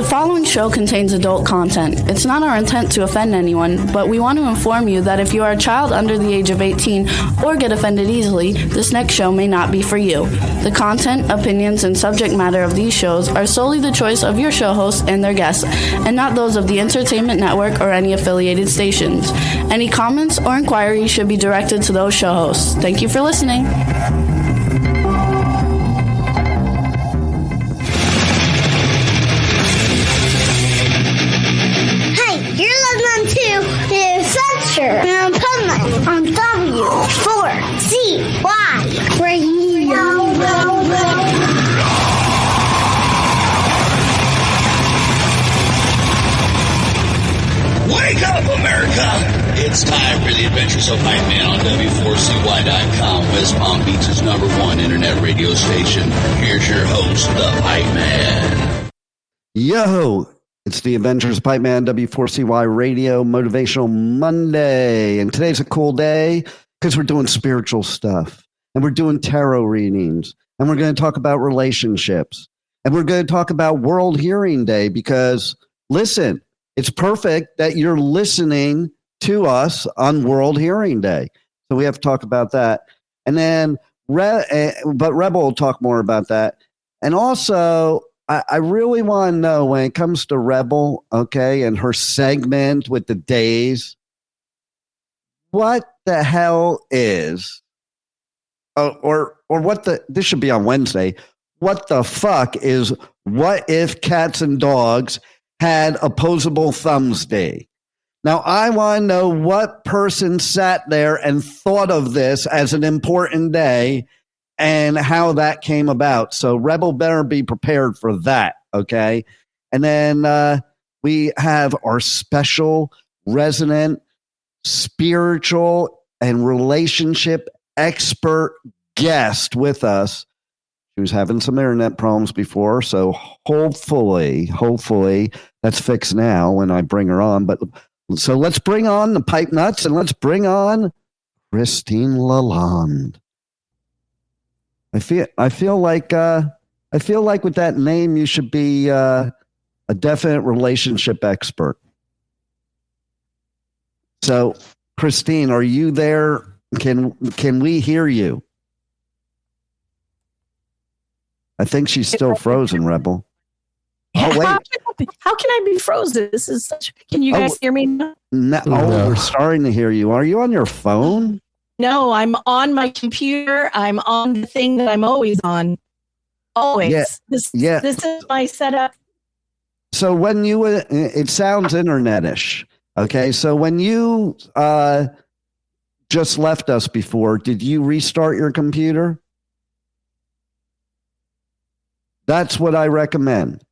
following show contains adult content. It's not our intent to offend anyone, but we want to inform you that if you are a child under the age of 18 or get offended easily, this next show may not be for you. The content, opinions, and subject matter of these shows are solely the choice of your show hosts and their guests, and not those of the Entertainment Network or any affiliated stations. Any comments or inquiries should be directed to those show hosts. Thank you for listening. And Pipeman on W4CY Radio. Wake up, America! It's time for the Adventures of Pipeman on W4CY.com, West Palm Beach's #1 internet radio station. Here's your host, the Pipeman. Yo! It's the Adventures Pipeman, W4CY Radio, Motivational Monday. And today's a cool day because we're doing spiritual stuff. And we're doing tarot readings. And we're going to talk about relationships. And we're going to talk about World Hearing Day because, listen, it's perfect that you're listening to us on World Hearing Day. So we have to talk about that. And then, but Rebel will talk more about that. And also, I really want to know when it comes to Rebel, okay, and her segment with the days, what the hell is, or what this should be on Wednesday, what the fuck is, what if cats and dogs had opposable thumbs day? Now, I want to know what person sat there and thought of this as an important day and how that came about. So Rebel better be prepared for that, okay? And then we have our special resident spiritual and relationship expert guest with us. She was having some internet problems before, so hopefully that's fixed now when I bring her on. But so let's bring on the pipe nuts and let's bring on Christine LaLonde. I feel like with that name, you should be a definite relationship expert. So, Christine, are you there? Can we hear you? I think she's still frozen, Rebel. Oh, wait. How can I be frozen? This is such. Can you guys hear me now? No, we're starting to hear you. Are you on your phone? No, I'm on my computer. I'm on the thing that I'm always on. Always. Yeah. This is my setup. So when you, it sounds internetish. Okay. So when you just left us before, did you restart your computer? That's what I recommend.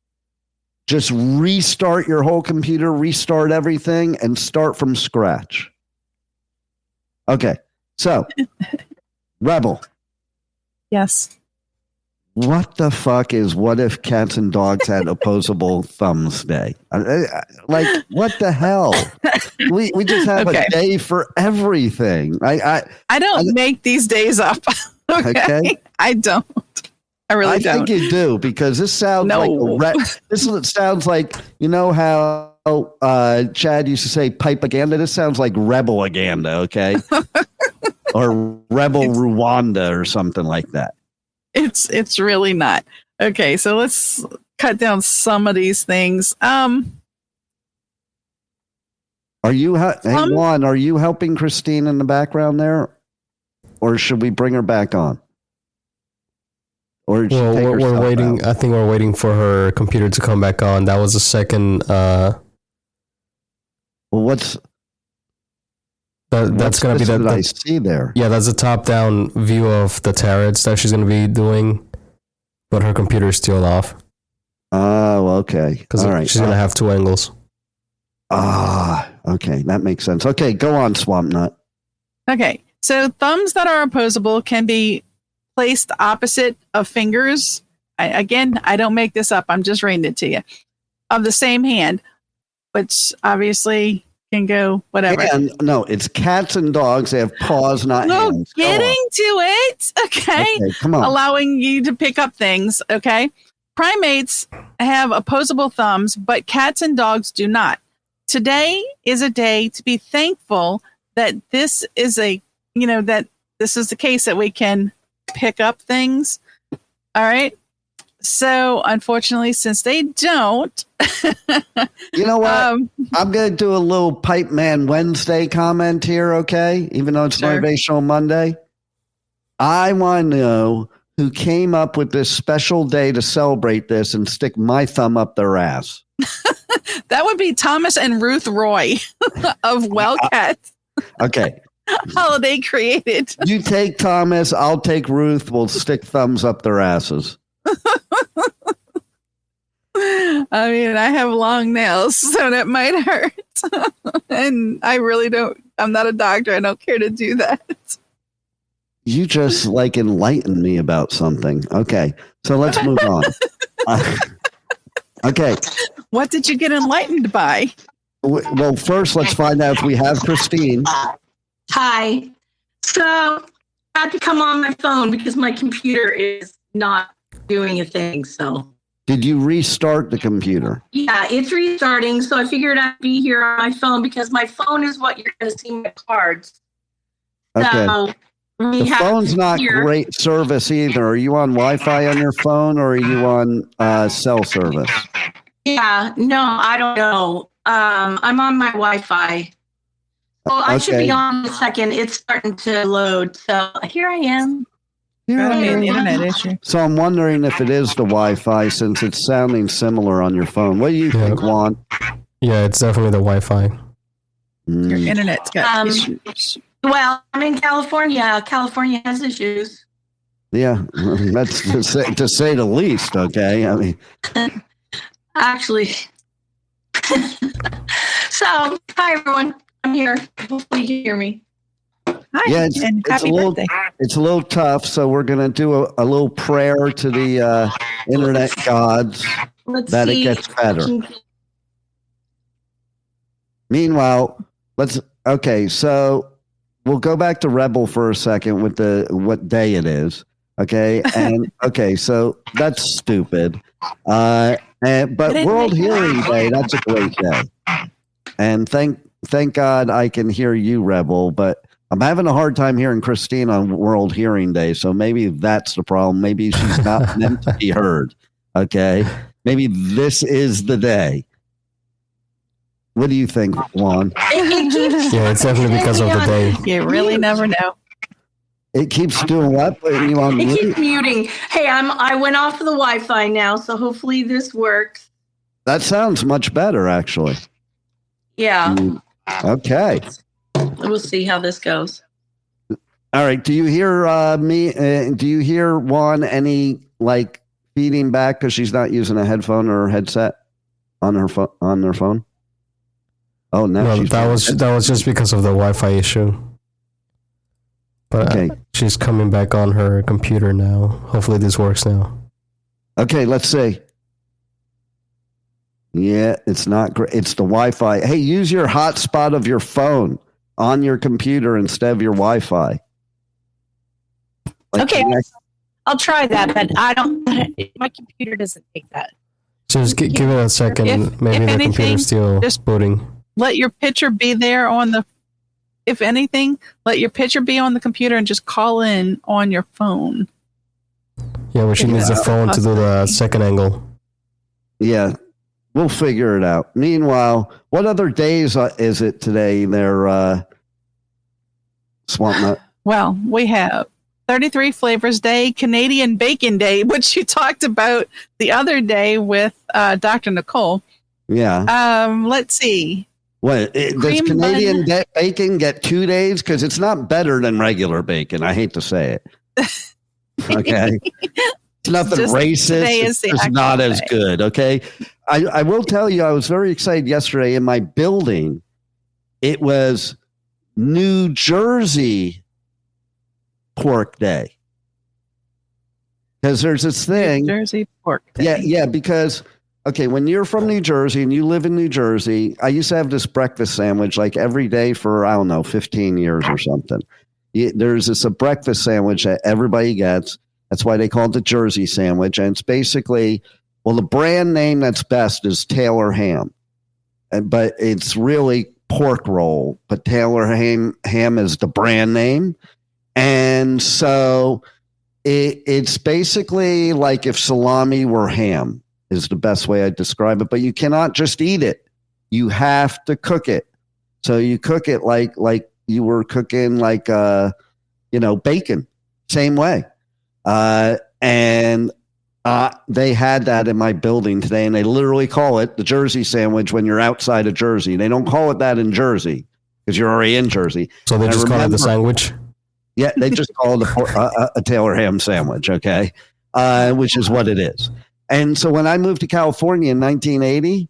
Just restart your whole computer, restart everything, and start from scratch. Okay. So, Rebel. Yes. What the fuck is what if cats and dogs had opposable thumbs day? Like, what the hell? We just have a day for everything. I don't make these days up. Okay? I don't. I really don't. I think you do because this sounds like this sounds like, you know how Chad used to say pipe-aganda? This sounds like rebel-aganda, okay? Or rebel Rwanda or something like that. It's really not. Okay, so let's cut down some of these things. Are you are you helping Christine in the background there? Or should we bring her back on? Or we're waiting. I think we're waiting for her computer to come back on. That was the second. Well, that's going to be I see there. Yeah, that's a top-down view of the tarots that she's going to be doing, but her computer is still off. Oh, okay. Because she's going to have two angles. Okay, that makes sense. Okay, go on, Swamp Nut. Okay, so thumbs that are opposable can be placed opposite of fingers. I don't make this up. I'm just reading it to you. Of the same hand, which obviously can go whatever. And no, it's cats and dogs. They have paws, not hands. Getting to it. Okay. Come on. Allowing you to pick up things. Okay. Primates have opposable thumbs, but cats and dogs do not. Today is a day to be thankful that this is that this is the case, that we can pick up things. All right. So unfortunately, since they don't, you know what? I'm going to do a little Pipeman Wednesday comment here. Okay. Even though it's Sure. Motivational Monday. I want to know who came up with this special day to celebrate this and stick my thumb up their ass. that would be Thomas and Ruth Roy of Wellcats. Okay. Holiday created. You take Thomas, I'll take Ruth. We'll stick thumbs up their asses. I mean, I have long nails, so that might hurt. And I really I'm not a doctor. I don't care to do that. You just enlighten me about something. Okay. So let's move on. Okay. What did you get enlightened by? Well, first, let's find out if we have Christine. Hi. So I had to come on my phone because my computer is not doing a thing. So Did you restart the computer? yeah, it's restarting. So I figured I'd be here on my phone because my phone is what you're going to see my cards. Okay. So we The have phone's not here. great service either. Are you on Wi-Fi on your phone or are you on cell service? Yeah, no, I don't know. I'm on my Wi-Fi. Well, I should Okay. be on in a second. It's starting to load. So here I am. Gotta be an internet issue. So I'm wondering if it is the Wi-Fi since it's sounding similar on your phone. What do you think, Juan? Yeah, it's definitely the Wi-Fi. Your Mm, internet's got Um, issues. Well, I'm in California. California has issues. yeah, that's to say the least. Okay, I mean, Actually. So, hi everyone. I'm here. Hopefully you can hear me. Hi, yeah, and happy birthday. it's a little tough. So we're gonna do a little prayer to the internet gods Let's that see. it gets better. Meanwhile, okay, so we'll go back to Rebel for a second with what day it is. Okay. And okay, so that's stupid. But World Hearing Day, that's a great day. And thank God I can hear you, Rebel, but I'm having a hard time hearing Christine on World Hearing Day. So maybe that's the problem. Maybe she's not meant to be heard. Okay. Maybe this is the day. What do you think, Juan? It keeps Yeah, it's definitely because of the day. You really never know. It keeps doing what? Putting you on It mute? keeps muting. Hey, I went off of the Wi-Fi now, so hopefully this works. That sounds much better, actually. Yeah, Okay. we'll see how this goes. All right. Do you hear me? Do you hear Juan any feeding back because she's not using a headphone or headset on her phone? Oh no, No, that was just because of the Wi-Fi issue. But Okay. she's coming back on her computer now. Hopefully this works now. Okay. Let's see. Yeah, it's not great. It's the Wi-Fi. Hey, use your hotspot of your phone on your computer instead of your Wi-Fi. Okay. connect- I'll try that, but I don't. My computer doesn't take that. Just give it a second. If Maybe the anything, computer's still just- booting. Let your picture be there on the. If anything, let your picture be on the computer and just call in on your phone. Yeah, but she needs the Yeah. phone to do the second angle. Yeah, we'll figure it out. Meanwhile, what other days is it today? They're Swamp Nut. Well, we have 33 Flavors Day, Canadian Bacon Day, which you talked about the other day with Dr. Nicole. Yeah. Let's see. What does Cream Canadian bacon get 2 days? Because it's not better than regular bacon. I hate to say it. Okay, it's nothing Just racist. today is It's the just actual not as day. good. Okay, I will tell you, I was very excited yesterday in my building. It was New Jersey Pork Day because there's this thing. Jersey Pork Day. Yeah, because okay, when you're from New Jersey and you live in New Jersey, I used to have this breakfast sandwich like every day for, I don't know, 15 years or something. There's a breakfast sandwich that everybody gets. That's why they call it the Jersey sandwich. And it's basically Well, the brand name that's best is Taylor Ham, but it's really pork roll. But Taylor Ham is the brand name, and so it's basically like if salami were ham is the best way I describe it. But you cannot just eat it; you have to cook it. So you cook it like you were cooking bacon, same way. And they had that in my building today, and they literally call it the Jersey sandwich when you're outside of Jersey. They don't call it that in Jersey because you're already in Jersey. So they just call it the sandwich? Yeah, they just call it a Taylor Ham sandwich, okay, which is what it is. And so when I moved to California in 1980,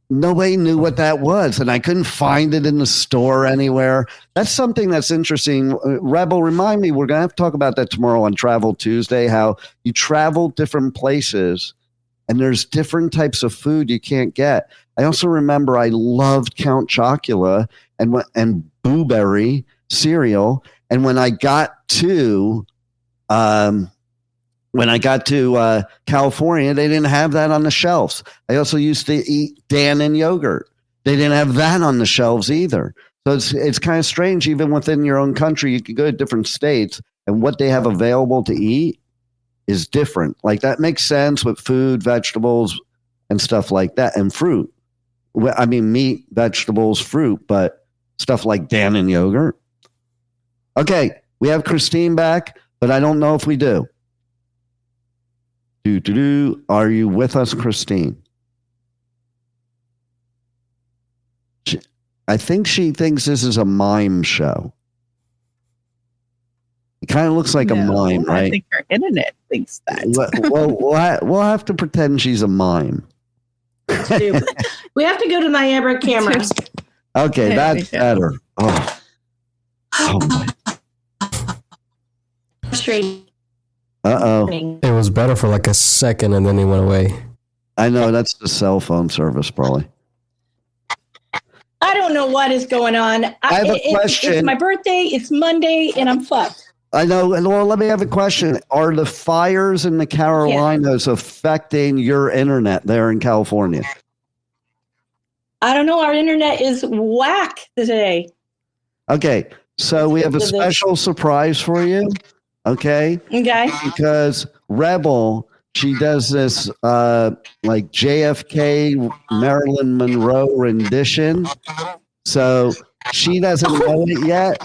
nobody knew what that was, and I couldn't find it in the store anywhere. That's something that's interesting. Rebel, remind me, we're going to have to talk about that tomorrow on Travel Tuesday, how you travel different places, and there's different types of food you can't get. I also remember I loved Count Chocula and Blueberry cereal, and when I got to California, they didn't have that on the shelves. I also used to eat Dannon yogurt. They didn't have that on the shelves either. So it's kind of strange. Even within your own country, you can go to different states, and what they have available to eat is different. Like that makes sense with food, vegetables, and stuff like that, and fruit. I mean, meat, vegetables, fruit, but stuff like Dannon yogurt. Okay, we have Christine back, but I don't know if we do. Are you with us, Christine? I think she thinks this is a mime show. It kind of looks like a mime, right? I think her internet thinks that. Well, we'll have to pretend she's a mime. We have to go to Niagara cameras. Okay, that's better. Oh my. Straight. Uh-oh. It was better for like a second and then it went away. I know, that's the cell phone service, probably. I don't know what is going on. I have a question. It's my birthday, it's Monday, and I'm fucked. I know. Well, let me have a question. Are the fires in the Carolinas affecting your internet there in California? I don't know. Our internet is whack today. Okay, so we have a special surprise for you. Okay. Because Rebel, she does this like JFK Marilyn Monroe rendition. So she doesn't know it yet,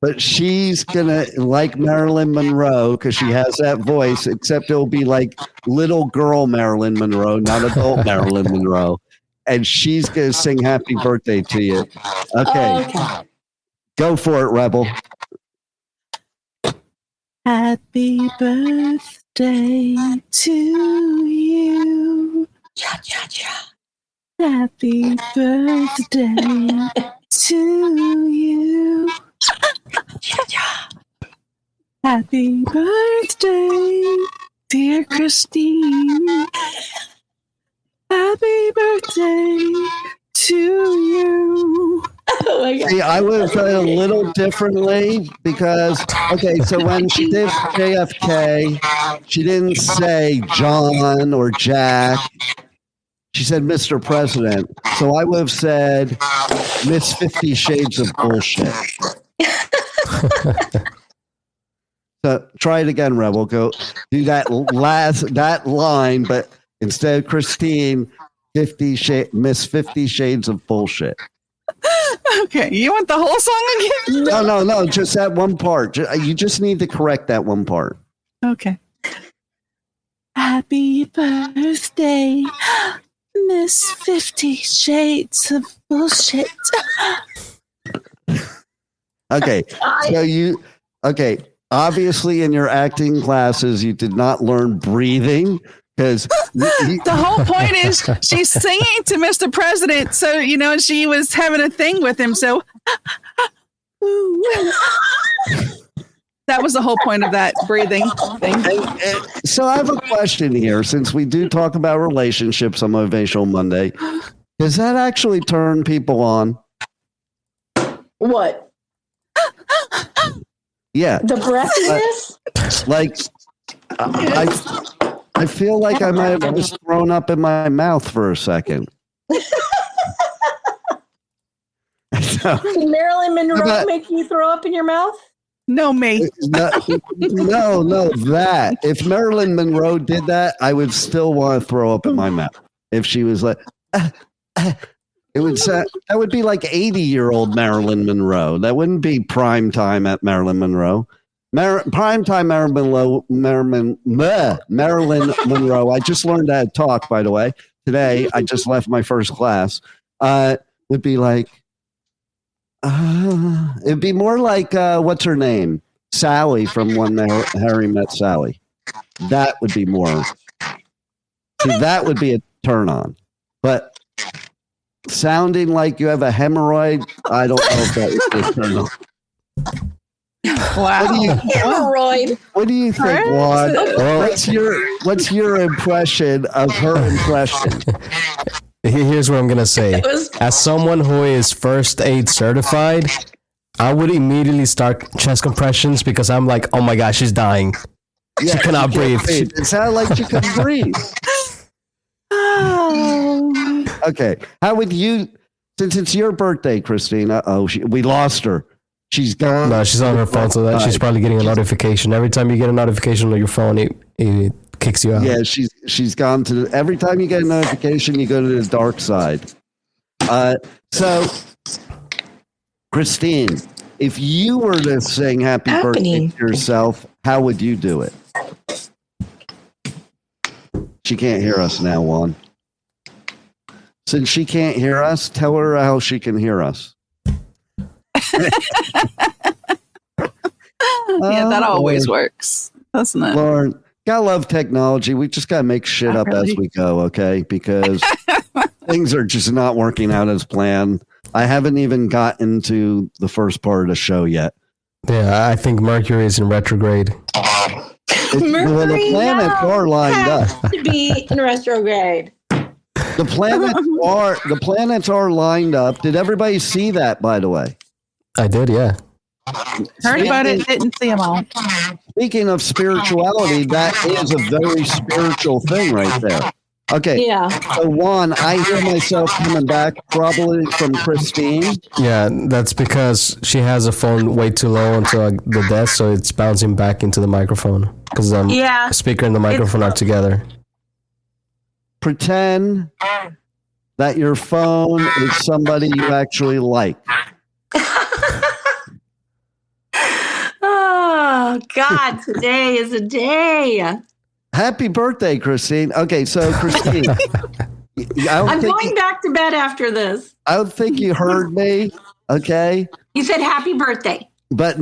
but she's gonna like Marilyn Monroe because she has that voice, except it'll be like little girl Marilyn Monroe, not adult Marilyn Monroe. And she's gonna sing happy birthday to you. Okay. Go for it, Rebel. Happy birthday to you. Cha cha cha. Happy birthday to you. Cha cha. Happy birthday, dear Christine. Happy birthday to you. Oh my God. See, I would have done it a little differently because, okay, so when she did JFK, she didn't say John or Jack. She said Mr. President. So I would have said Miss 50 Shades of Bullshit. So try it again, Rebel. Go do that line, but instead of Christine, Miss 50 Shades of Bullshit. Okay, you want the whole song again? No, just that one part. You just need to correct that one part. Okay. Happy birthday, Miss 50 Shades of Bullshit. Okay, so obviously in your acting classes, you did not learn breathing. Because the whole point is she's singing to Mr. President, so she was having a thing with him. So that was the whole point of that breathing thing. So I have a question here, since we do talk about relationships on Motivational Monday. Does that actually turn people on? What? Yeah. The breathiness? I feel like I might have just thrown up in my mouth for a second. Did Marilyn Monroe make you throw up in your mouth? No, me. No, that. If Marilyn Monroe did that, I would still want to throw up in my mouth. If she was like, it would that would be like 80-year-old Marilyn Monroe. That wouldn't be prime time at Marilyn Monroe. Prime time Marilyn Monroe. I just learned how to talk, by the way. Today, I just left my first class. Would be like, it'd be more like, what's her name? Sally from When Harry Met Sally. That would be more. See, that would be a turn on. But sounding like you have a hemorrhoid, I don't know if that would be a turn on. Wow. Hemorrhoid. What do you think, Juan? What's your impression of her impression? Here's what I'm gonna say. As someone who is first aid certified, I would immediately start chest compressions because I'm like, oh my gosh, she's dying. Yeah, she cannot breathe. It sounded like she couldn't breathe. Okay, how would you? Since it's your birthday, Christine. We lost her. She's gone. No, she's on her phone, so that she's probably getting a notification. Every time you get a notification on your phone, it kicks you out. Yeah, she's gone to. Every time you get a notification, you go to the dark side. So, Christine, if you were to sing "Happy Birthday" to yourself, how would you do it? She can't hear us now, Juan. Since she can't hear us, tell her how she can hear us. Yeah, that always works, doesn't it? Lauren, gotta love technology. We just gotta make shit up as we go, okay? Because things are just not working out as planned. I haven't even gotten to the first part of the show yet. Yeah, I think Mercury is in retrograde. Well, the planets are lined up. To be in retrograde. The planets are lined up. Did everybody see that, by the way? I did, yeah. Heard about it, didn't see them all. Speaking of spirituality, that is a very spiritual thing right there. Okay. Yeah. So, Juan, I hear myself coming back probably from Christine. Yeah, that's because she has a phone way too low onto the desk, so it's bouncing back into the microphone. Because the speaker and the microphone are together. Pretend that your phone is somebody you actually like. Oh, God, today is a day. Happy birthday, Christine. Okay, so Christine. I'm going back to bed after this. I don't think you heard me, okay? You said happy birthday. But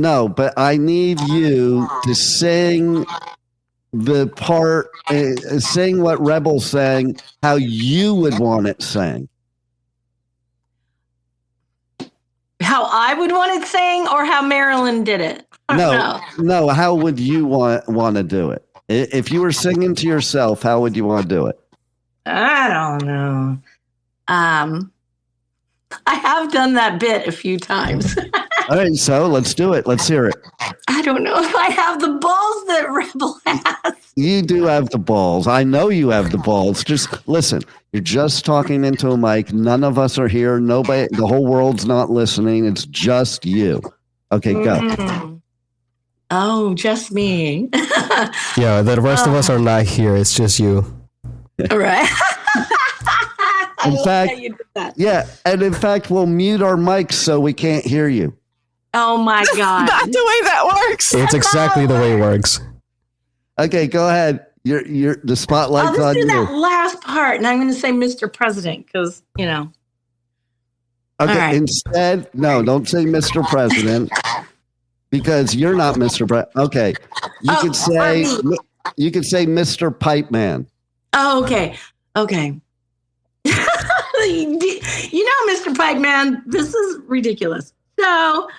I need you to sing the part, sing what Rebel sang, how you would want it sang. How I would want it sang or how Marilyn did it? No. How would you want to do it? If you were singing to yourself, how would you want to do it? I don't know. I have done that bit a few times. All right, so let's do it. Let's hear it. I don't know if I have the balls that Rebel has. You do have the balls. I know you have the balls. Just listen. You're just talking into a mic. None of us are here. Nobody. The whole world's not listening. It's just you. Okay, go. Oh, just me. Yeah, the rest of us are not here. It's just you. All right. In fact, yeah, and in fact, we'll mute our mics so we can't hear you. Oh my God! Not the way that works. It's exactly the way it works. Okay, go ahead. You're the spotlight's I'll on just do you. that last part, and I'm going to say Mr. President because Okay, right. Instead, no, don't say Mr. President because you're not Mr. President. Okay, you could say Mr. Pipeman. Oh, okay. You know, Mr. Pipeman, this is ridiculous. So,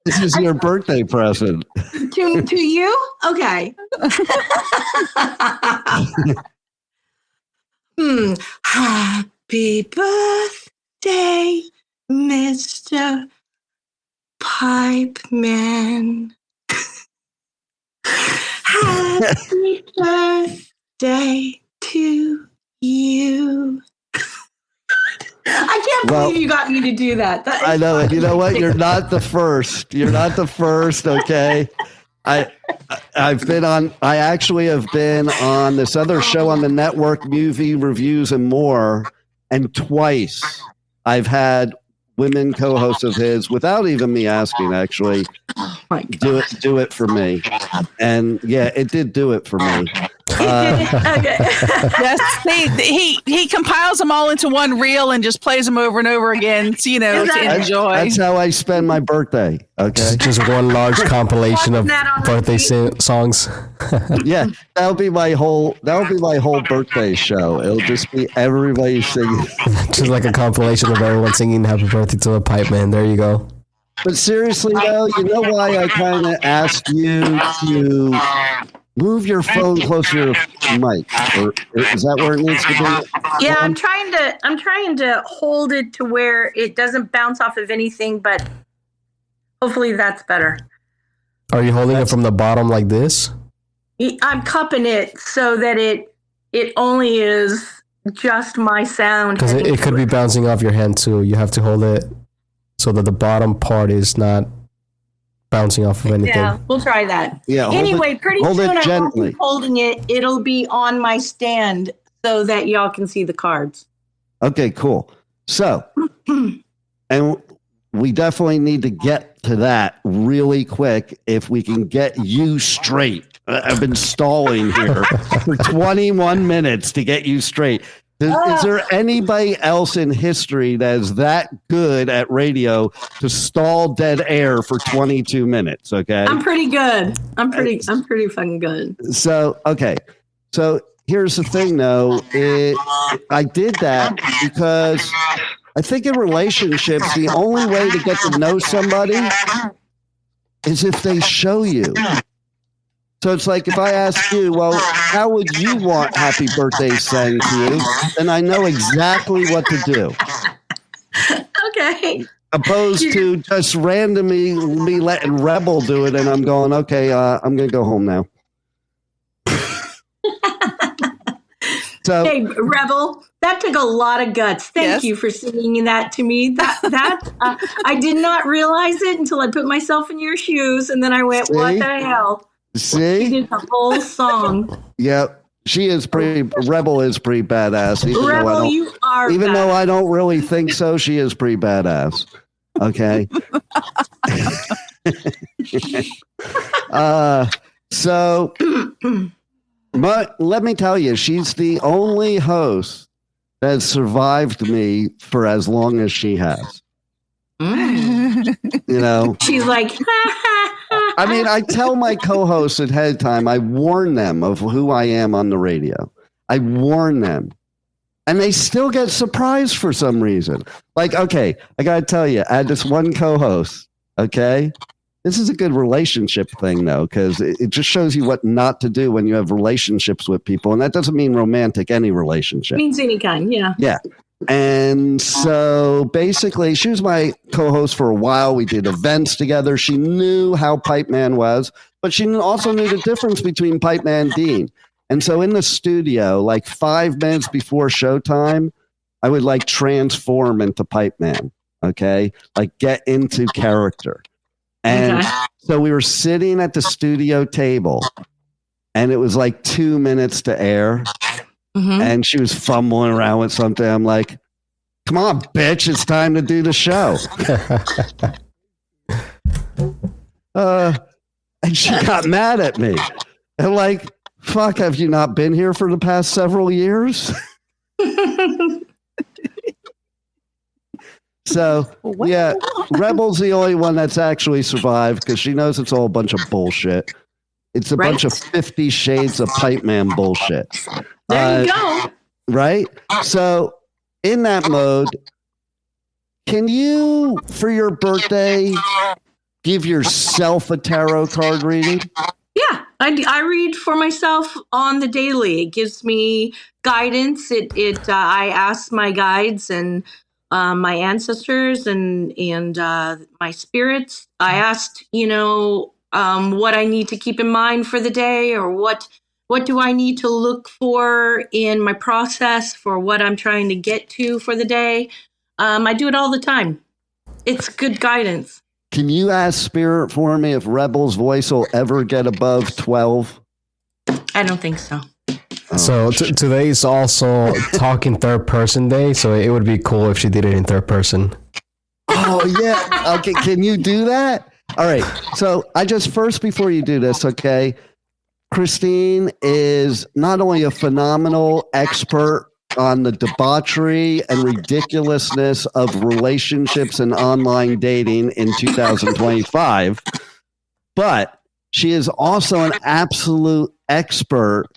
this is your birthday present. to you? Okay. Happy birthday, Mr. Pipeman. Happy birthday to you. I can't believe you got me to do that. I know it. You know what? You're not the first. You're not the first. Okay. I actually have been on this other show on the network, Movie Reviews and More, and twice I've had women co-hosts of his without even me asking, actually, do it for me. And yeah, it did do it for me. Yes, he compiles them all into one reel and just plays them over and over again, so, to enjoy. That's how I spend my birthday. Okay, just one large compilation of birthday songs. Yeah, that'll be my whole birthday show. It'll just be everybody singing, just like a compilation of everyone singing "Happy Birthday" to the Pipeman. There you go. But seriously, though, you know why I kind of asked you to move your phone closer to your mic, or is that where it needs to be? Yeah, I'm trying to hold it to where it doesn't bounce off of anything, but hopefully that's better. Are you holding it from the bottom like this? I'm cupping it so that it only is just my sound. Because it could be bouncing off your hand too. You have to hold it so that the bottom part is not bouncing off of anything. Yeah, we'll try that. Yeah. Anyway, pretty soon I won't gently. be holding it. It'll be on my stand so that y'all can see the cards. Okay, cool. So, and we definitely need to get to that really quick if we can get you straight. I've been stalling here for 21 minutes to get you straight. Is there anybody else in history that is that good at radio to stall dead air for 22 minutes? Okay. I'm pretty good. I'm pretty fucking good. So, okay. So here's the thing though. I did that because I think in relationships, the only way to get to know somebody is if they show you. So it's like if I ask you, well, how would you want happy birthday sang to you? Then I know exactly what to do. Okay. Opposed to just randomly me letting Rebel do it and I'm going, okay, I'm going to go home now. So, hey, Rebel, that took a lot of guts. Thank you for singing that to me. That I did not realize it until I put myself in your shoes, and then I went, "What the hell?" See, she did the whole song. Yep, she is pretty. Rebel is pretty badass. Rebel, you are. Even though I don't really think so, she is pretty badass. Okay. So. But let me tell you, she's the only host that survived me for as long as she has. She's like, I mean, I tell my co-hosts ahead of time, I warn them of who I am on the radio. I warn them. And they still get surprised for some reason. Like, okay, I got to tell you, I had this one co-host, okay? This is a good relationship thing, though, because it just shows you what not to do when you have relationships with people. And that doesn't mean romantic, any relationship. It means any kind, yeah. Yeah. And so basically, she was my co-host for a while. We did events together. She knew how Pipeman was, but she also knew the difference between Pipeman and Dean. And so in the studio, like 5 minutes before showtime, I would like transform into Pipeman, okay? Like get into character. And so we were sitting at the studio table and it was like 2 minutes to air. And she was fumbling around with something. I'm like, come on, bitch, it's time to do the show. And she got mad at me. And like, fuck, have you not been here for the past several years? So, yeah, Rebel's the only one that's actually survived because she knows it's all a bunch of bullshit. It's a bunch of 50 Shades of Pipeman bullshit. There you go. Right? So, in that mode, can you, for your birthday, give yourself a tarot card reading? Yeah, I read for myself on the daily. It gives me guidance. I ask my guides and my ancestors and my spirits. I asked, what I need to keep in mind for the day, or what do I need to look for in my process for what I'm trying to get to for the day. I do it all the time. It's good guidance. Can you ask Spirit for me if Rebel's voice will ever get above 12? I don't think so. So today is also talking third person day, so it would be cool if she did it in third person. Oh, yeah. Okay, can you do that? All right. So before you do this, okay, Christine is not only a phenomenal expert on the debauchery and ridiculousness of relationships and online dating in 2025, but she is also an absolute expert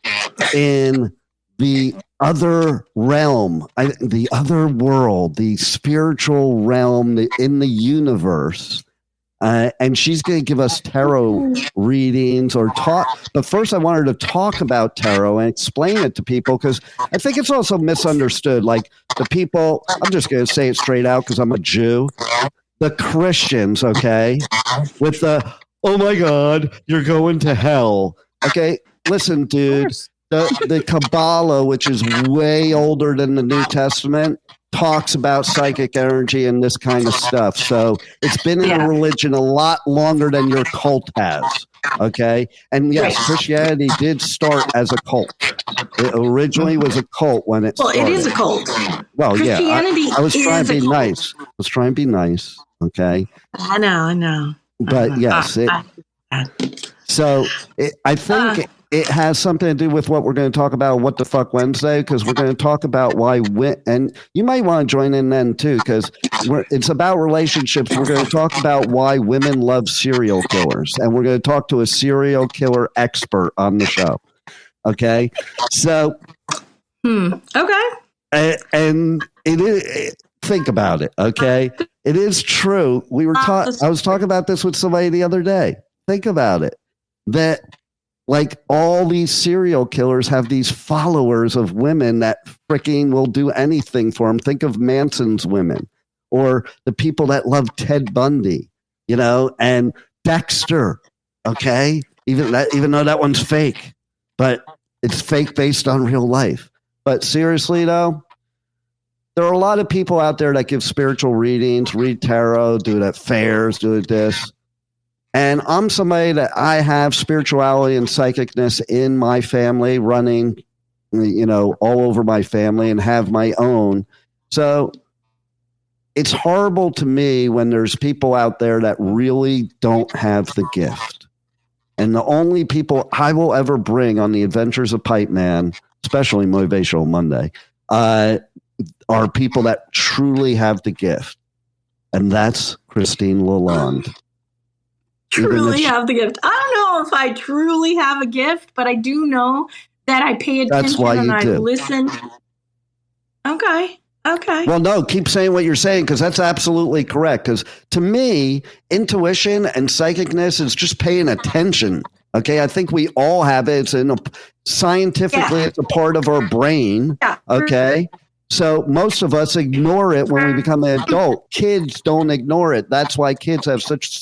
in the other realm, the other world, the spiritual realm in the universe. And she's going to give us tarot readings or talk. But first, I want her to talk about tarot and explain it to people, because I think it's also misunderstood. Like the people, I'm just going to say it straight out because I'm a Jew. The Christians, okay, with the, oh my God, you're going to hell. Okay, listen, dude, the Kabbalah, which is way older than the New Testament, talks about psychic energy and this kind of stuff. So it's been in a religion a lot longer than your cult has. Okay. And yes, Christianity did start as a cult. It originally was a cult when it started. Well, it is a cult. Well, Christianity I was trying to be nice. I was trying to be nice. Okay. I know. But yes, I think it has something to do with what we're going to talk about, What the Fuck Wednesday, because we're going to talk about why, and you might want to join in then too, because it's about relationships. We're going to talk about why women love serial killers, and we're going to talk to a serial killer expert on the show. Okay, so okay, and it is. Think about it. Okay, it is true. I was talking about this with somebody the other day. Think about it. That like all these serial killers have these followers of women that freaking will do anything for them. Think of Manson's women, or the people that love Ted Bundy, and Dexter. Okay. Even though that one's fake, but it's fake based on real life. But seriously though, there are a lot of people out there that give spiritual readings, read tarot, do it at fairs, do it this. And I'm somebody that I have spirituality and psychicness in my family running, all over my family, and have my own. So it's horrible to me when there's people out there that really don't have the gift. And the only people I will ever bring on the Adventures of Pipeman, especially Motivational Monday, are people that truly have the gift. And that's Christine LaLonde. Truly have the gift. I don't know if I truly have a gift, but I do know that I pay attention and I listen. Okay. Well, no, keep saying what you're saying, because that's absolutely correct. Because to me, intuition and psychicness is just paying attention. Okay, I think we all have it. Scientifically, it's a part of our brain. Yeah. Okay. So most of us ignore it when we become an adult. Kids don't ignore it. That's why kids have such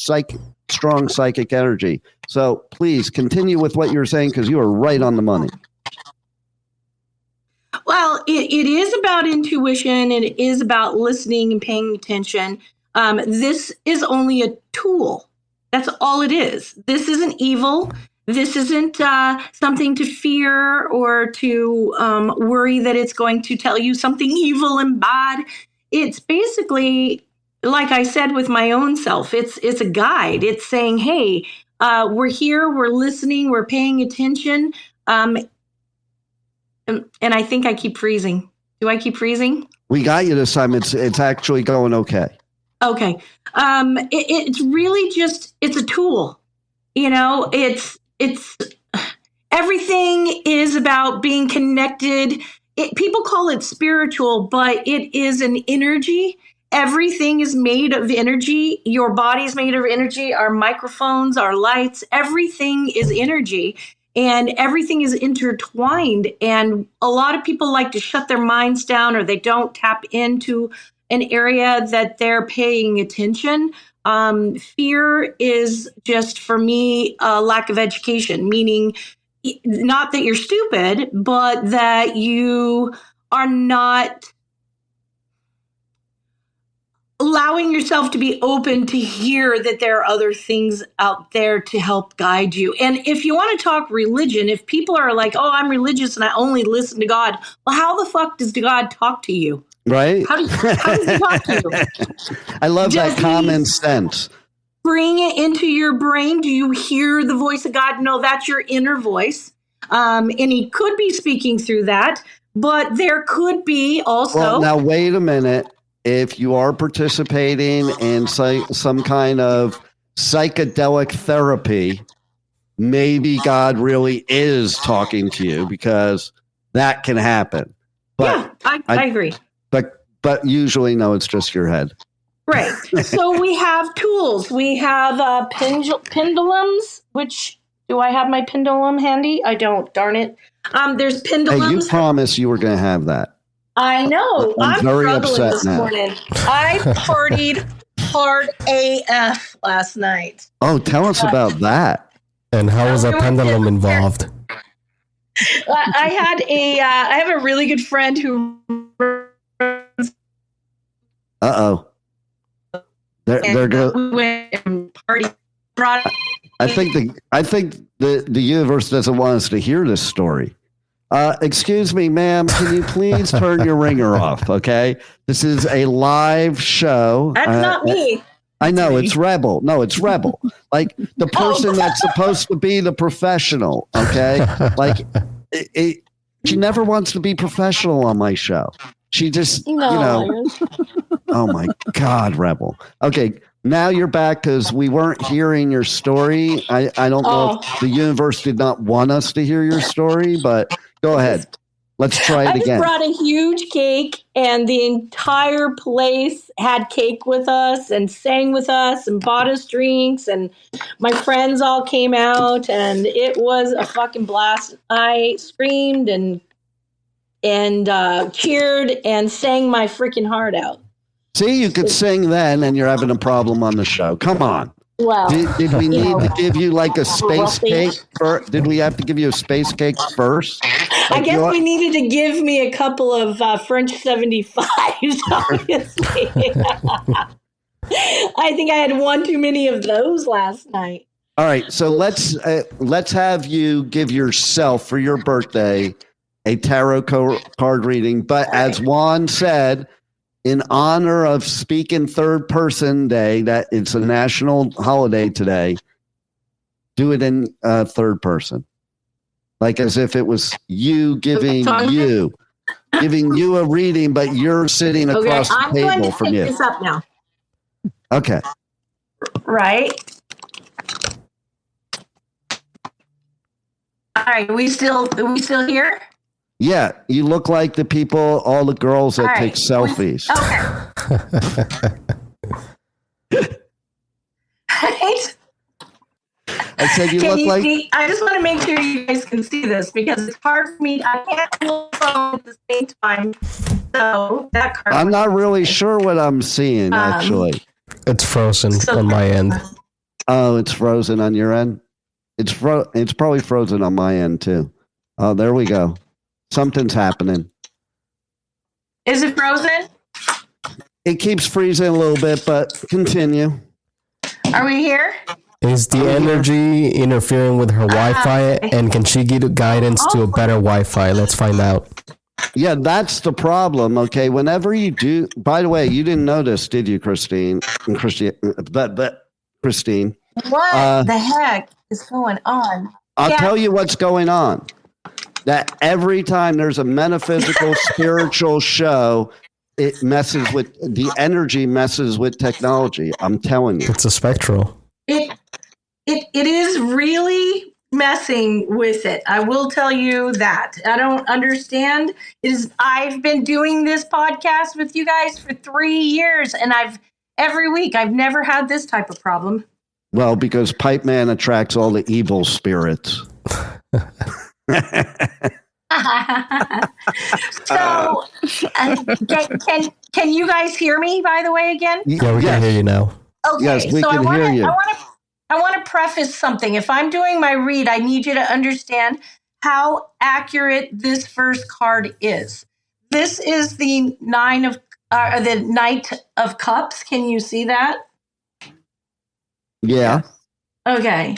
strong psychic energy. So please continue with what you're saying, because you are right on the money. Well, it is about intuition, and it is about listening and paying attention. This is only a tool. That's all it is. This isn't evil. This isn't something to fear or to worry that it's going to tell you something evil and bad. It's basically, like I said with my own self, it's a guide. It's saying, hey, we're here, we're listening, we're paying attention. And I think I keep freezing. Do I keep freezing? We got you this time. It's actually going okay. Okay. It's really just, it's a tool. It's everything is about being connected. People call it spiritual, but it is an energy. Everything is made of energy. Your body's made of energy. Our microphones, our lights, everything is energy, and everything is intertwined. And a lot of people like to shut their minds down, or they don't tap into an area that they're paying attention. Fear is just, for me, a lack of education, meaning not that you're stupid, but that you are not allowing yourself to be open to hear that there are other things out there to help guide you. And if you want to talk religion, if people are like, oh, I'm religious and I only listen to God, well, how the fuck does God talk to you? Right? How does he talk to you? I love that common sense. Bring it into your brain. Do you hear the voice of God? No, that's your inner voice. And he could be speaking through that, but there could be also. Well, now, wait a minute. If you are participating in some kind of psychedelic therapy, maybe God really is talking to you, because that can happen. But yeah, I agree. But usually, no, it's just your head. Right. So we have tools. We have pendulums, which, do I have my pendulum handy? I don't, darn it. There's pendulums. Hey, you promised you were going to have that. I know. I'm very struggling upset this now. morning. I partied hard AF last night. Oh, tell us about that. And how was a pendulum involved? I have a really good friend who. Uh-oh. They're going. We went and party. I think the universe doesn't want us to hear this story. Excuse me, ma'am. Can you please turn your ringer off? Okay, this is a live show. That's not me. I know it's Rebel. No, it's Rebel. Like the person that's supposed to be the professional. Okay, like she never wants to be professional on my show. She just, oh my God, Rebel. Okay, now you're back because we weren't hearing your story. I don't know if the universe did not want us to hear your story, but go ahead. Let's try it again. I brought a huge cake, and the entire place had cake with us and sang with us and bought us drinks, and my friends all came out, and it was a fucking blast. I screamed and cheered and sang my freaking heart out. See, you could sing then, and you're having a problem on the show. Come on. Well, did we need to give you like a space cake? Did we have to give you a space cake first? I guess we needed to give me a couple of French 75s, obviously. I think I had one too many of those last night. All right, so let's have you give yourself for your birthday a tarot card reading. But as Juan said, in honor of Speaking Third Person Day, that it's a national holiday today, do it in third person. Like as if it was you giving you a reading, but you're sitting across the table from you. I'm going to take this up now. Okay. Right. All right. Are we still here? Yeah, you look like the people, all the girls that take selfies. Okay. Right? I said you look like. See? I just want to make sure you guys can see this because it's hard for me. I can't hold the phone at the same time. So that card. I'm not really sure what I'm seeing, actually. It's frozen on my end. Oh, it's frozen on your end? It's probably frozen on my end, too. Oh, there we go. Something's happening. Is it frozen? It keeps freezing a little bit, but continue. Are we here? Is the energy interfering with her Wi-Fi, and can she give guidance to a better Wi-Fi? Let's find out. Yeah, that's the problem. Okay, whenever you do. By the way, you didn't notice, did you, Christine? Christine. What the heck is going on? I'll tell you what's going on. That every time there's a metaphysical, spiritual show, it messes with the energy, messes with technology. I'm telling you, it's a spectral. It is really messing with it. I will tell you that. I don't understand. I've been doing this podcast with you guys for 3 years, and every week I've never had this type of problem. Well, because Pipeman attracts all the evil spirits. So, can you guys hear me, by the way, again? Yeah, we can hear you now. Okay, Yes, we so can hear you. I want to preface something. If I'm doing my read, I need you to understand how accurate this first card is. This is the Knight of Cups. Can you see that? Yeah. Okay.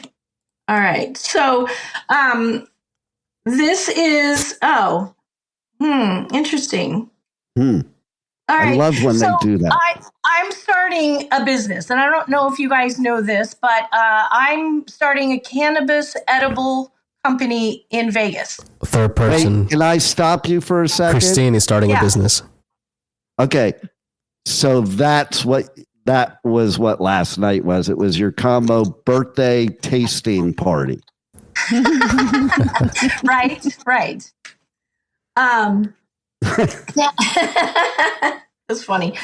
All right. So, this is interesting. All right. I love when they do that. I'm starting a business, and I don't know if you guys know this, but I'm starting a cannabis edible company in Vegas. Third person. Wait, can I stop you for a second? Christine is starting a business. Okay. So that was what last night was. It was your combo birthday tasting party. Right. That's funny.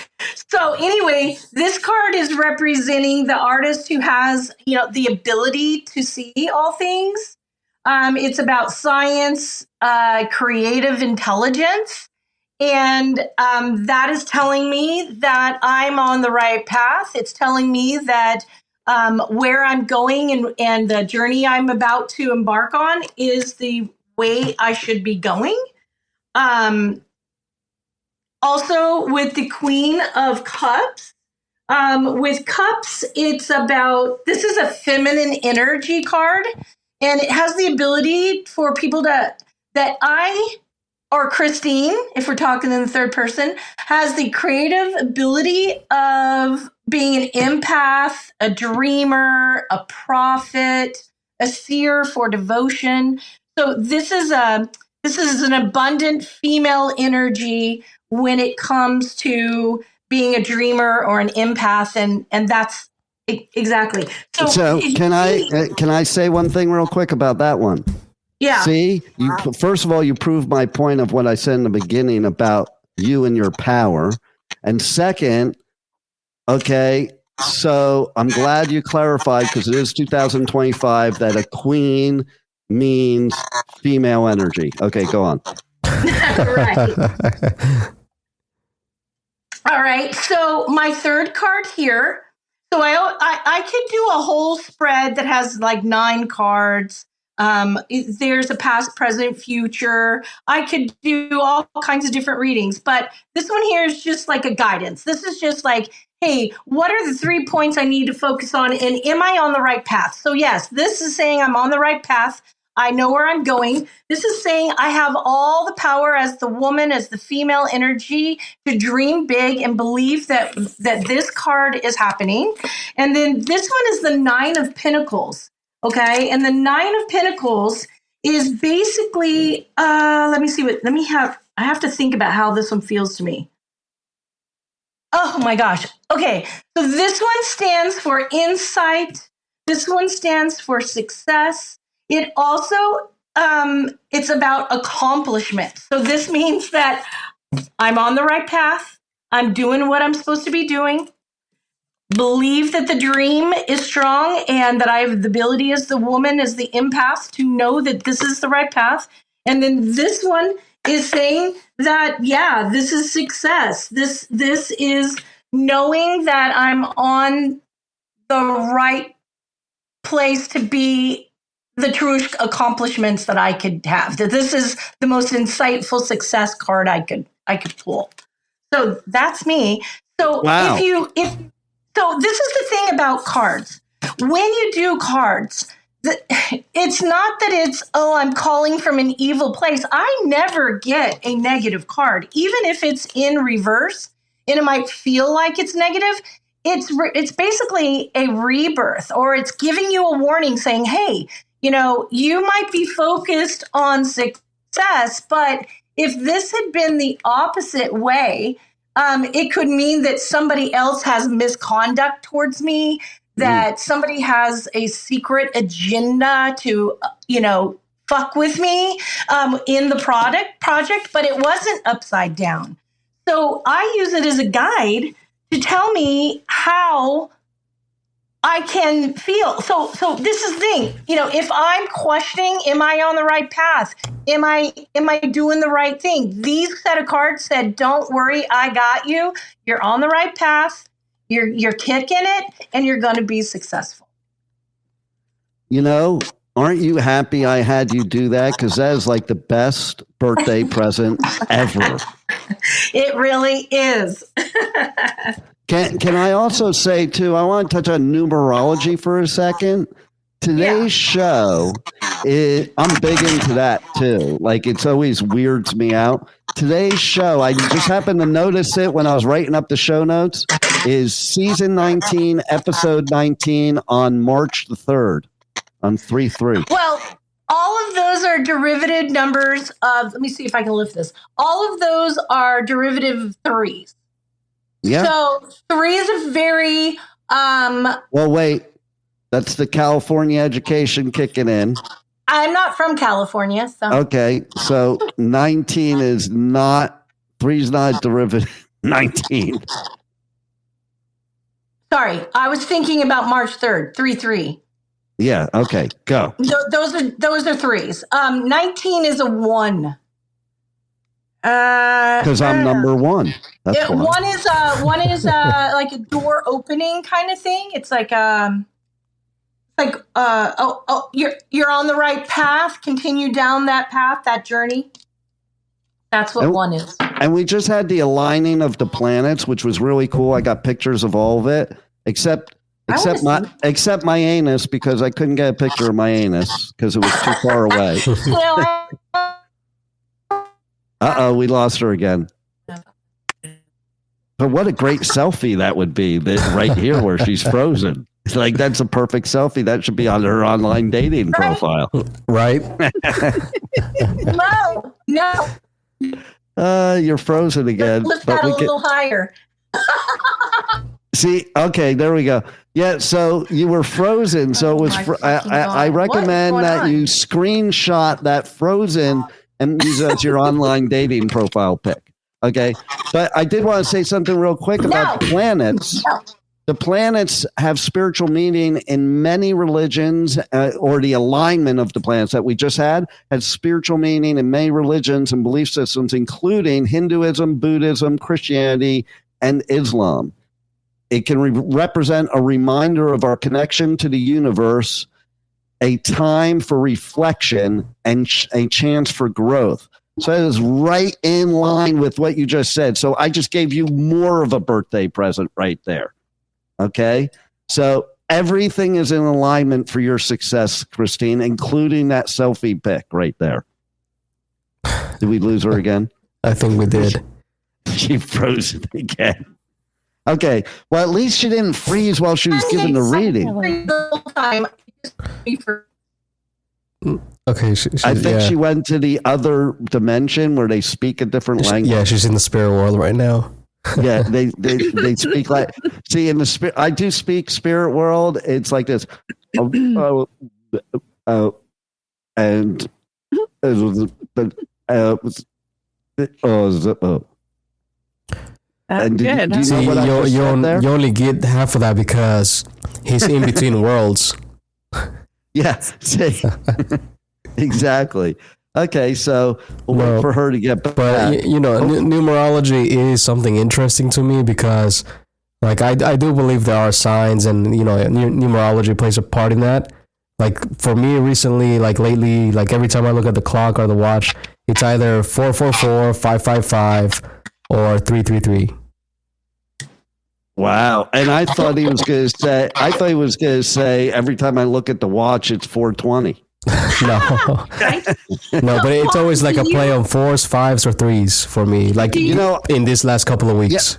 So anyway, this card is representing the artist who has, the ability to see all things. It's about science, creative intelligence. And that is telling me that I'm on the right path. It's telling me that where I'm going and the journey I'm about to embark on is the way I should be going. Also, with the Queen of Cups, with cups, it's about, this is a feminine energy card, and it has the ability for people or Christine, if we're talking in the third person, has the creative ability of being an empath, a dreamer, a prophet, a seer for devotion. So this is an abundant female energy when it comes to being a dreamer or an empath, and that's exactly. So can I say one thing real quick about that one? Yeah. See, first of all, you proved my point of what I said in the beginning about you and your power, and second, okay. So I'm glad you clarified, because it is 2025 that a queen means female energy. Okay, go on. Right. All right. So my third card here. So I could do a whole spread that has like 9 cards. There's a past, present, future. I could do all kinds of different readings, but this one here is just like a guidance. This is just like, hey, what are the 3 points I need to focus on? And am I on the right path? So yes, this is saying I'm on the right path. I know where I'm going. This is saying I have all the power as the woman, as the female energy, to dream big and believe that this card is happening. And then this one is the 9 of Pentacles. Okay. And the 9 of Pentacles is basically, I have to think about how this one feels to me. Oh my gosh. Okay. So this one stands for insight. This one stands for success. It also, it's about accomplishment. So this means that I'm on the right path. I'm doing what I'm supposed to be doing. Believe that the dream is strong and that I have the ability as the woman, as the empath, to know that this is the right path. And then this one is saying that, yeah, this is success. This is knowing that I'm on the right place to be the true accomplishments that I could have. That this is the most insightful success card I could pull. So that's me. So wow. So this is the thing about cards. When you do cards, it's not that it's, I'm calling from an evil place. I never get a negative card, even if it's in reverse and it might feel like it's negative. It's basically a rebirth, or it's giving you a warning saying, hey, you might be focused on success, but if this had been the opposite way, it could mean that somebody else has misconduct towards me, that somebody has a secret agenda to, fuck with me in the project, but it wasn't upside down. So I use it as a guide to tell me how I can feel. So this is the thing. If I'm questioning, am I on the right path? Am I doing the right thing? These set of cards said, "Don't worry, I got you. You're on the right path. You're kicking it, and you're going to be successful." Aren't you happy I had you do that? Because that is like the best birthday present ever. It really is. Can I also say, too, I want to touch on numerology for a second. Today's show, I'm big into that, too. Like, it's always weirds me out. Today's show, I just happened to notice it when I was writing up the show notes, is season 19, episode 19 on March the 3rd. On 3/3. Well, all of those are derivative numbers of, let me see if I can lift this. All of those are derivative threes. Yeah. So 3 is a very well, wait. That's the California education kicking in. I'm not from California, so okay. So 19 is not 3 is not a derivative 19. Sorry, I was thinking about March 3rd, 3/3. Yeah. Okay. Go. Those are threes. 19 is a 1. Because I'm number 1. That's why. One is like a door opening kind of thing. It's like you're on the right path. Continue down that path, that journey. That's what 1 is. And we just had the aligning of the planets, which was really cool. I got pictures of all of it, except my anus, because I couldn't get a picture of my anus because it was too far away. We lost her again. But what a great selfie that would be, right here where she's frozen. It's like, that's a perfect selfie. That should be on her online dating profile. Right? No. You're frozen again. Lift that a little higher. See, okay, there we go. Yeah, so you were frozen. So it was. I recommend that you screenshot that frozen and use it as your online dating profile pic. Okay, but I did want to say something real quick about the planets. No. The planets have spiritual meaning in many religions, or the alignment of the planets that we just had spiritual meaning in many religions and belief systems, including Hinduism, Buddhism, Christianity, and Islam. It can represent a reminder of our connection to the universe, a time for reflection, and a chance for growth. So it is right in line with what you just said. So I just gave you more of a birthday present right there. Okay? So everything is in alignment for your success, Christine, including that selfie pic right there. Did we lose her again? I think we did. She froze it again. Okay. Well, at least she didn't freeze while she was giving the reading. Okay. I think she went to the other dimension where they speak a different language. Yeah, she's in the spirit world right now. Yeah, they speak like. See, in the spirit, I do speak spirit world. It's like this. And did good. you know what I just said there? You only get half of that because he's in between worlds. Yeah, see, exactly. Okay, so we'll wait for her to get back. But numerology is something interesting to me because, like, I do believe there are signs, and numerology plays a part in that. Like for me recently, like lately, like every time I look at the clock or the watch, it's either 444, 555, or 333. Wow. And I thought he was going to say, every time I look at the watch, it's 420. No, but it's always like a play on 4s, 5s, or 3s for me. Like, in this last couple of weeks.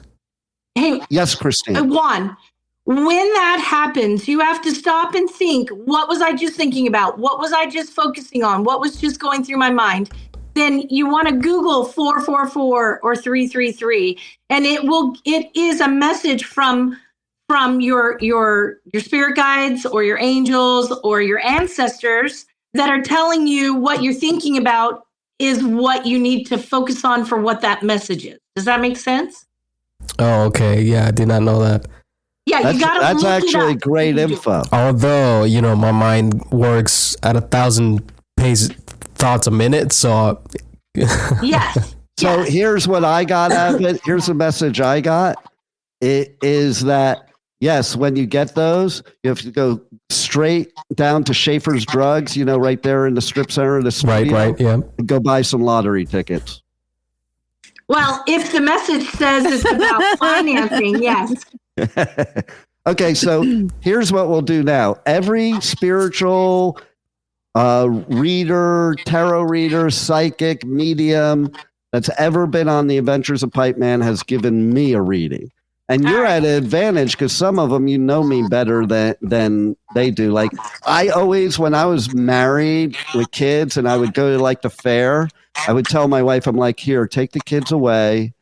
Hey, yes, Christine. Juan, when that happens, you have to stop and think, what was I just thinking about? What was I just focusing on? What was just going through my mind? Then you want to Google 444 or 333, and it is a message from your spirit guides or your angels or your ancestors that are telling you what you're thinking about is what you need to focus on for what that message is. Does that make sense? Oh, okay. Yeah, I did not know that. Yeah, you got to That's look it actually up. great info. Although, my mind works at 1,000 thoughts a minute, so Yes. So yes. here's what I got out of it. Here's the message I got. It is that, yes, when you get those, you have to go straight down to Schaefer's Drugs, right there in the strip center of the studio. right, yeah. And go buy some lottery tickets. Well, if the message says it's about financing, yes. Okay, so here's what we'll do now. Every spiritual reader, tarot reader, psychic, medium that's ever been on the Adventures of Pipeman has given me a reading. And you're at an advantage because some of them, me better than they do. Like I always, when I was married with kids and I would go to like the fair, I would tell my wife, I'm like, here, take the kids away.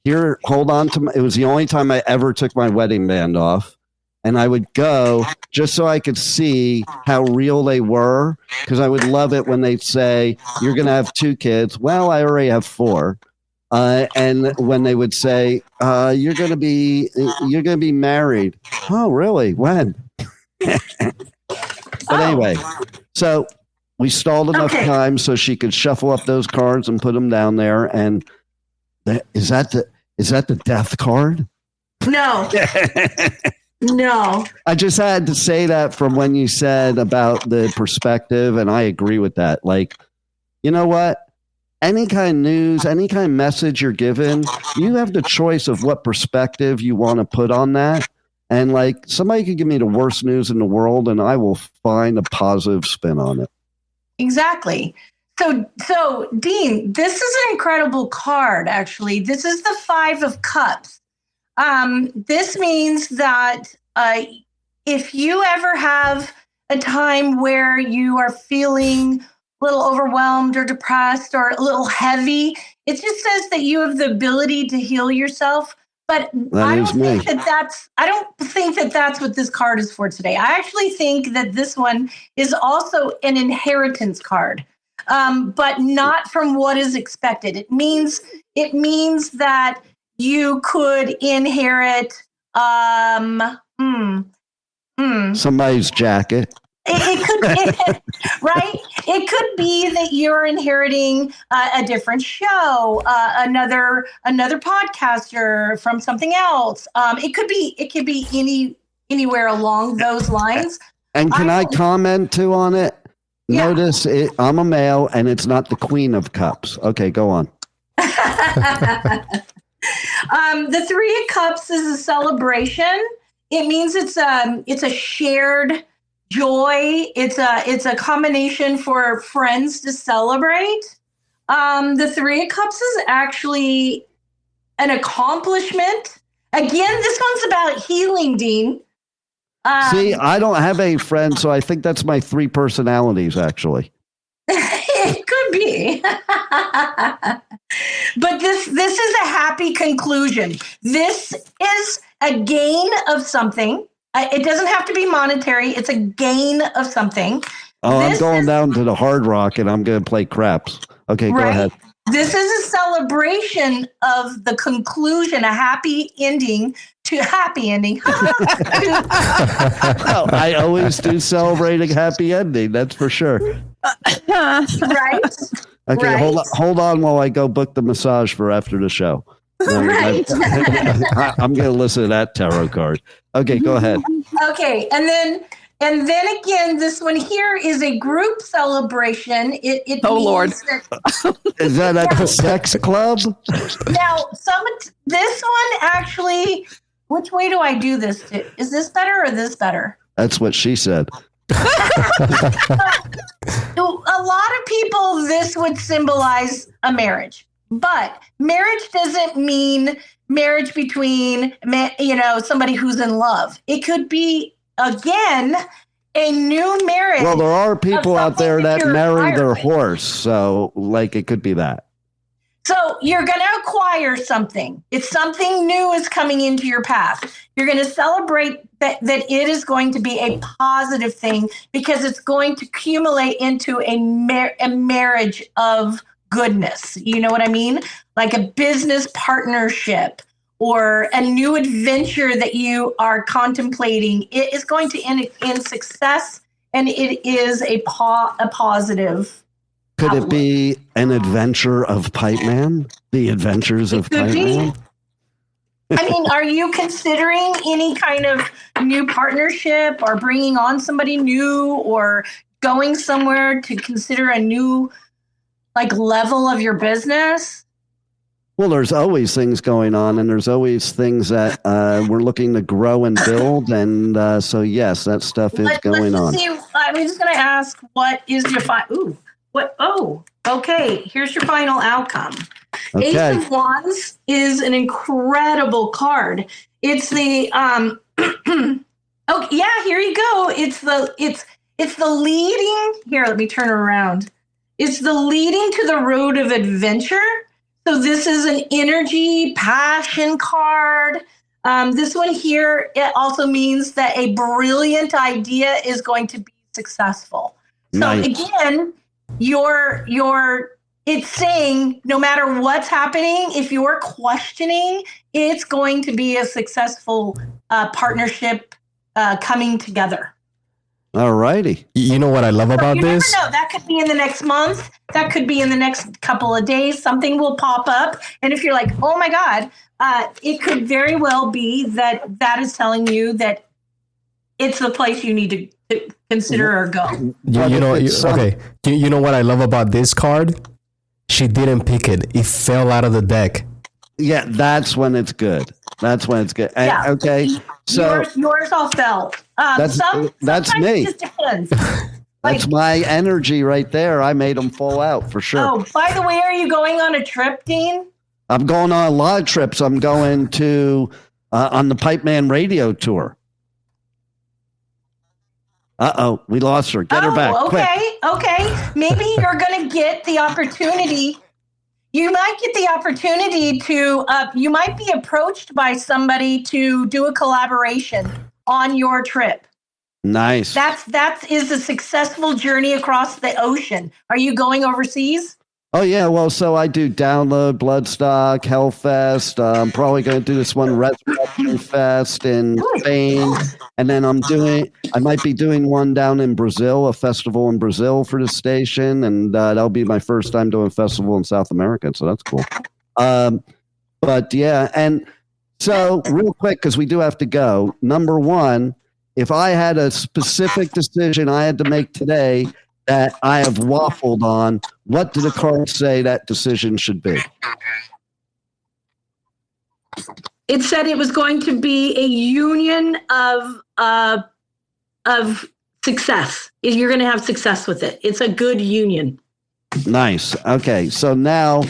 Here, hold on to it was the only time I ever took my wedding band off. And I would go just so I could see how real they were. Because I would love it when they'd say, you're going to have 2 kids. Well, I already have 4. And when they would say, you're going to be married. Oh, really? When? But anyway, so we stalled enough time so she could shuffle up those cards and put them down there. And is that the death card? No. No. I just had to say that from when you said about the perspective, and I agree with that. Like, you know what? Any kind of news, any kind of message you're given, you have the choice of what perspective you want to put on that. And like somebody could give me the worst news in the world and I will find a positive spin on it. Exactly. So Dean, this is an incredible card, actually. This is the 5 of Cups. This means that if you ever have a time where you are feeling a little overwhelmed or depressed or a little heavy, it just says that you have the ability to heal yourself. But I don't think that that's what this card is for today. I actually think that this one is also an inheritance card, but not from what is expected. It means that you could inherit somebody's jacket. It could be, right? It could be that you're inheriting a different show, another podcaster from something else. It could be anywhere along those lines. And can I comment too on it? Yeah. Notice I'm a male, and it's not the Queen of Cups. Okay, go on. The 3 of Cups is a celebration. It means it's a shared joy. It's a combination for friends to celebrate. The 3 of Cups is actually an accomplishment. Again, this one's about healing, Dean. See, I don't have any friends, so I think that's my 3 personalities, actually. It could be. But this is a happy conclusion. This is a gain of something. It doesn't have to be monetary. It's a gain of something. Oh, I'm going down to the Hard Rock and I'm going to play craps. Okay, go ahead. This is a celebration of the conclusion, a happy ending. Well, I always do celebrate a happy ending. That's for sure. Right. Okay, right. Hold on while I go book the massage for after the show. Right. I'm going to listen to that tarot card. Okay, go ahead. Okay, and then again, this one here is a group celebration. It Lord. Is that at the sex club? Now, this one actually, which way do I do this? Is this better or this better? That's what she said. A lot of people, this would symbolize a marriage. But marriage doesn't mean marriage between, somebody who's in love. It could be, again, a new marriage. Well, there are people out there that marry their horse. So, it could be that. So you're going to acquire something. It's something new is coming into your path. You're going to celebrate that it is going to be a positive thing because it's going to accumulate into a marriage of goodness. You know what I mean? Like a business partnership or a new adventure that you are contemplating, it is going to end in success, and it is a positive. Could outlook. it be an adventure of Pipeman? The Adventures of Could be. Pipeman? I mean, are you considering any kind of new partnership or bringing on somebody new or going somewhere to consider a new level of your business? Well, there's always things going on, and there's always things that we're looking to grow and build. And so, yes, that stuff is going on. See, I'm just going to ask, what is your okay. Here's your final outcome. Okay. Ace of Wands is an incredible card. It's the oh yeah, here you go. It's the leading. Here, let me turn it around. It's the leading to the road of adventure. So this is an energy passion card. This one here, it also means that a brilliant idea is going to be successful. So Nice. again, it's saying no matter what's happening, if you're questioning, it's going to be a successful partnership coming together. All righty. You know what I love about You this? never know. That could be in the next month. That could be in the next couple of days. Something will pop up. And if you're like, oh my God, it could very well be that is telling you that it's the place you need to consider or go. You know, okay. You know what I love about this card? She didn't pick it. It fell out of the deck. Yeah, that's when it's good. That's when it's good. And, Yeah. okay, so yours all fell. that's Sometimes me. It just depends. That's my energy right there. I made them fall out for sure. Oh, by the way, are you going on a trip, Dean? I'm going on a lot of trips. I'm going to on the Pipeman radio tour. We lost her. Get her back. Okay, Quick. okay. Maybe you're going to get the opportunity. You might get the opportunity to, you might be approached by somebody to do a collaboration on your trip. Nice. That is a successful journey across the ocean. Are you going overseas? Oh, yeah. Well, so I do Download, Bloodstock, Hellfest. I'm probably going to do this one, Resurrection Fest in Spain. And then I might be doing one down in Brazil, a festival in Brazil for the station. And that'll be my first time doing a festival in South America. So that's cool. But yeah. And so real quick, because we do have to go. Number one, if I had a specific decision I had to make today that I have waffled on, what do the cards say that decision should be? It said it was going to be a union of success. You're going to have success with it. It's a good union. Nice. Okay. So now,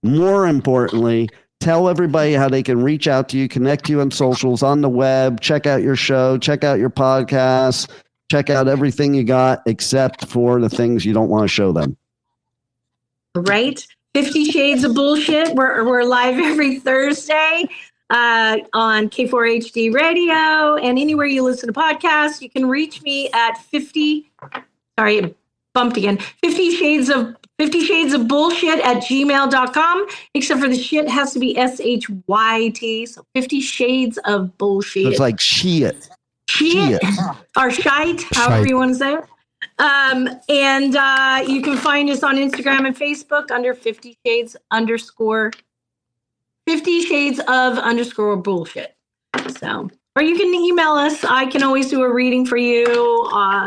more importantly, tell everybody how they can reach out to you, connect to you on socials, on the web, check out your show, check out your podcast, check out everything you got except for the things you don't want to show them. Right? 50 Shades of Bullshit. We're live every Thursday on K4HD Radio and anywhere you listen to podcasts. You can reach me at 50 Shades of Bullshit at gmail.com, except for the shit has to be SHYT. So 50 Shades of Bullshit. So it's like shit. Shit. Or shite, however you want to say it. And you can find us on Instagram and Facebook under 50 Shades of Bullshit. So, or you can email us. I can always do a reading for you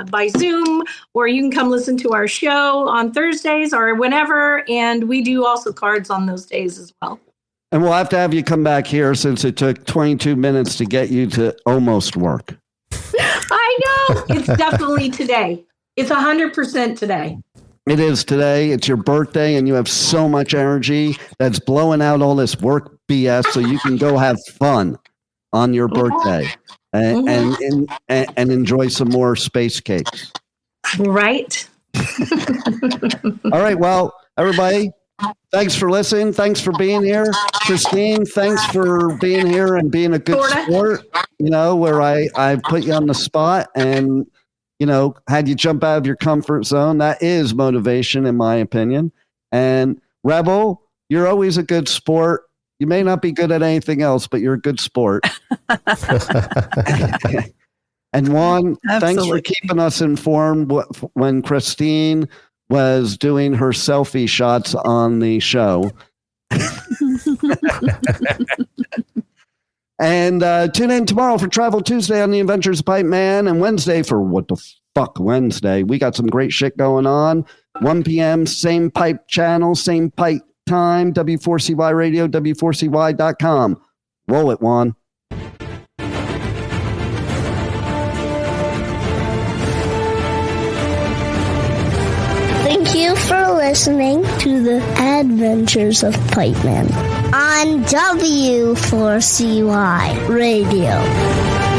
by Zoom, or you can come listen to our show on Thursdays or whenever. And we do also cards on those days as well. And we'll have to have you come back here since it took 22 minutes to get you to almost work. I know. It's definitely today. It's 100% today. It is today. It's your birthday, and you have so much energy that's blowing out all this work BS so you can go have fun on your birthday and enjoy some more space cakes. Right. All right. Well, everybody, thanks for listening. Thanks for being here. Christine, thanks for being here and being a good sport, where I put you on the spot and, had you jump out of your comfort zone. That is motivation, in my opinion. And Rebel, you're always a good sport. You may not be good at anything else, but you're a good sport. And Juan, thanks for keeping us informed when Christine was doing her selfie shots on the show. And tune in tomorrow for Travel Tuesday on the Adventures of Pipeman, and Wednesday for What the Fuck Wednesday. We got some great shit going on. 1 p.m., same pipe channel, same pipe time, W4CY Radio, W4CY.com. Roll it, Juan. Thank you for listening to the Adventures of Pipeman on W4CY Radio.